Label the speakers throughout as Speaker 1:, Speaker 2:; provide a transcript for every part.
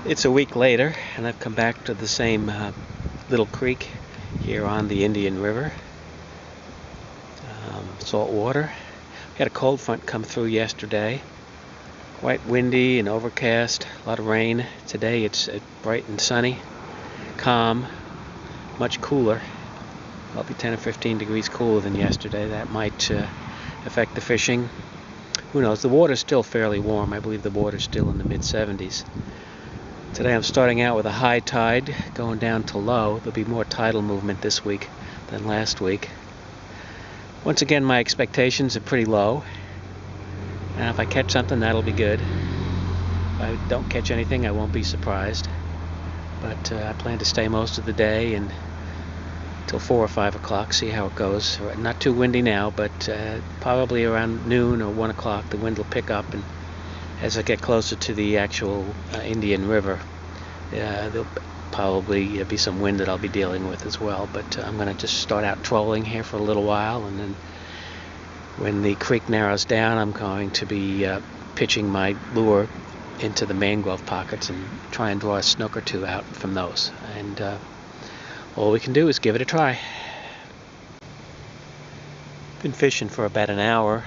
Speaker 1: It's a week later, and I've come back to the same little creek here on the Indian River. Salt water. We had a cold front come through yesterday. Quite windy and overcast, a lot of rain. Today it's bright and sunny, calm, much cooler. Probably 10 or 15 degrees cooler than yesterday. That might affect the fishing. Who knows? The water's still fairly warm. I believe the water's still in the mid-70s. Today I'm starting out with a high tide going down to low. There'll be more tidal movement this week than last week. Once again, my expectations are pretty low. And if I catch something, that'll be good. If I don't catch anything, I won't be surprised. But I plan to stay most of the day and till 4 or 5 o'clock, see how it goes. Not too windy now, but probably around noon or 1 o'clock the wind will pick up, and as I get closer to the actual Indian River, there'll probably be some wind that I'll be dealing with as well. But I'm going to just start out trolling here for a little while, and then when the creek narrows down, I'm going to be pitching my lure into the mangrove pockets and try and draw a snook or two out from those. And all we can do is give it a try. Been fishing for about an hour.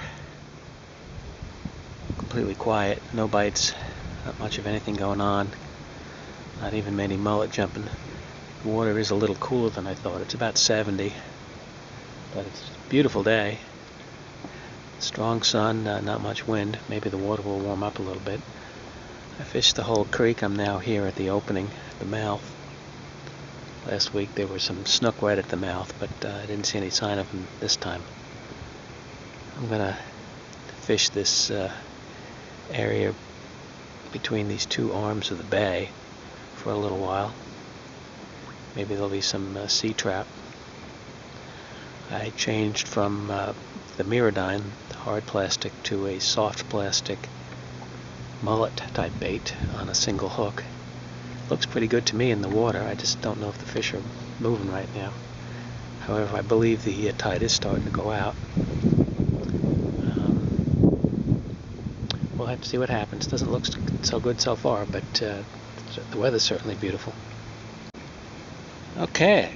Speaker 1: Completely quiet, no bites, not much of anything going on. Not even many mullet jumping. The water is a little cooler than I thought. It's about 70, but it's a beautiful day. Strong sun, not much wind. Maybe the water will warm up a little bit. I fished the whole creek. I'm now here at the opening, the mouth. Last week there were some snook right at the mouth, but I didn't see any sign of them this time. I'm gonna fish this area between these two arms of the bay for a little while. Maybe there'll be some sea trap. I changed from the Miradyne, the hard plastic, to a soft plastic mullet type bait on a single hook. Looks pretty good to me in the water. I just don't know if the fish are moving right now. However, I believe the tide is starting to go out. We'll have to see what happens. Doesn't look so good so far, but the weather's certainly beautiful. Okay,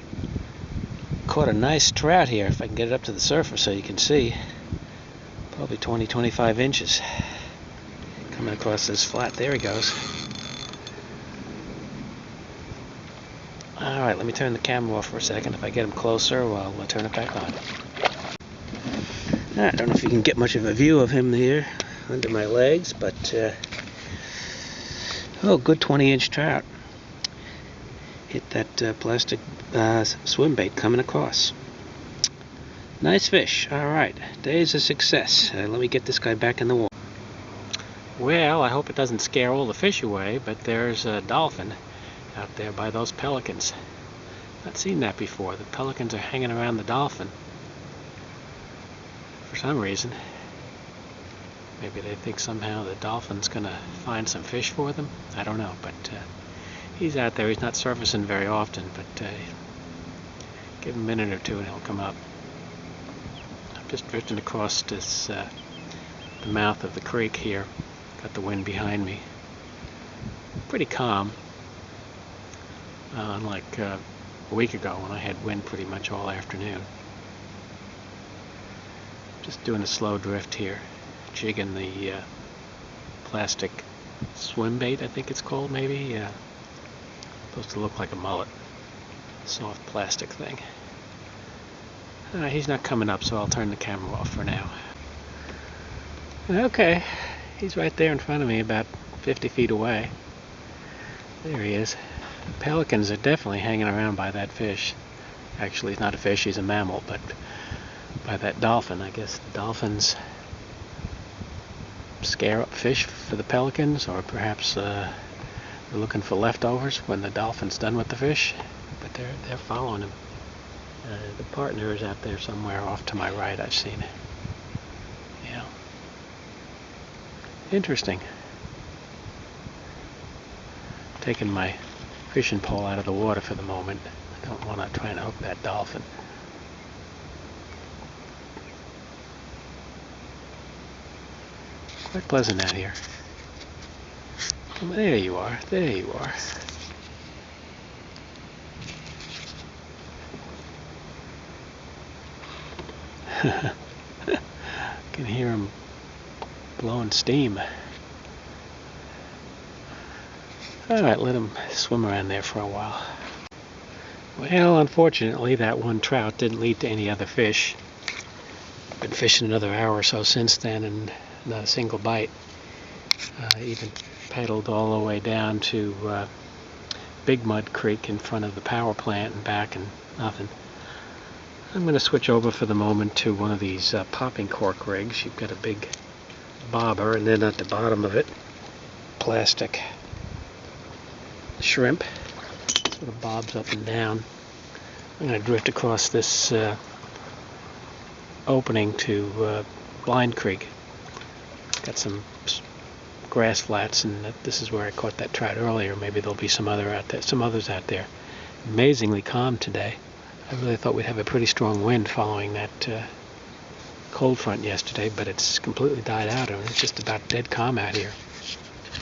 Speaker 1: caught a nice trout here. If I can get it up to the surface so you can see, probably 20-25 inches coming across this flat. There he goes. Alright, let me turn the camera off for a second. If I get him closer, I'll turn it back on. I don't know if you can get much of a view of him here under my legs, but oh, good 20-inch trout. Hit that plastic swim bait coming across. Nice fish. Alright, day's a success. Let me get this guy back in the water. Well, I hope it doesn't scare all the fish away, but there's a dolphin out there by those pelicans. Not seen that before. The pelicans are hanging around the dolphin for some reason. Maybe they think somehow the dolphin's gonna find some fish for them. I don't know, but he's out there. He's not surfacing very often, but give him a minute or two and he'll come up. I'm just drifting across this the mouth of the creek here. Got the wind behind me. Pretty calm. Unlike a week ago when I had wind pretty much all afternoon. Just doing a slow drift here, jigging the plastic swim bait, I think it's called, maybe. Supposed to look like a mullet, soft plastic thing. He's not coming up, so I'll turn the camera off for now. Okay, he's right there in front of me, about 50 feet away. There he is. Pelicans are definitely hanging around by that fish. Actually, he's not a fish, he's a mammal, but by that dolphin. I guess the dolphins scare up fish for the pelicans, or perhaps they're looking for leftovers when the dolphin's done with the fish. But they're following him. The partner is out there somewhere off to my right, I've seen it. Yeah. Interesting. Taking my fishing pole out of the water for the moment. I don't want to try and hook that dolphin. Quite pleasant out here. There you are. There you are. Can hear him blowing steam. Alright, let him swim around there for a while. Well, unfortunately, that one trout didn't lead to any other fish. Been fishing another hour or so since then, and not a single bite. Even paddled all the way down to Big Mud Creek in front of the power plant and back, and nothing. I'm going to switch over for the moment to one of these popping cork rigs. You've got a big bobber, and then at the bottom of it, plastic shrimp. Sort of bobs up and down. I'm going to drift across this opening to Blind Creek. Got some grass flats, and this is where I caught that trout earlier. Maybe there'll be some others out there. Amazingly calm today. I really thought we'd have a pretty strong wind following that cold front yesterday, but it's completely died out, and it's just about dead calm out here.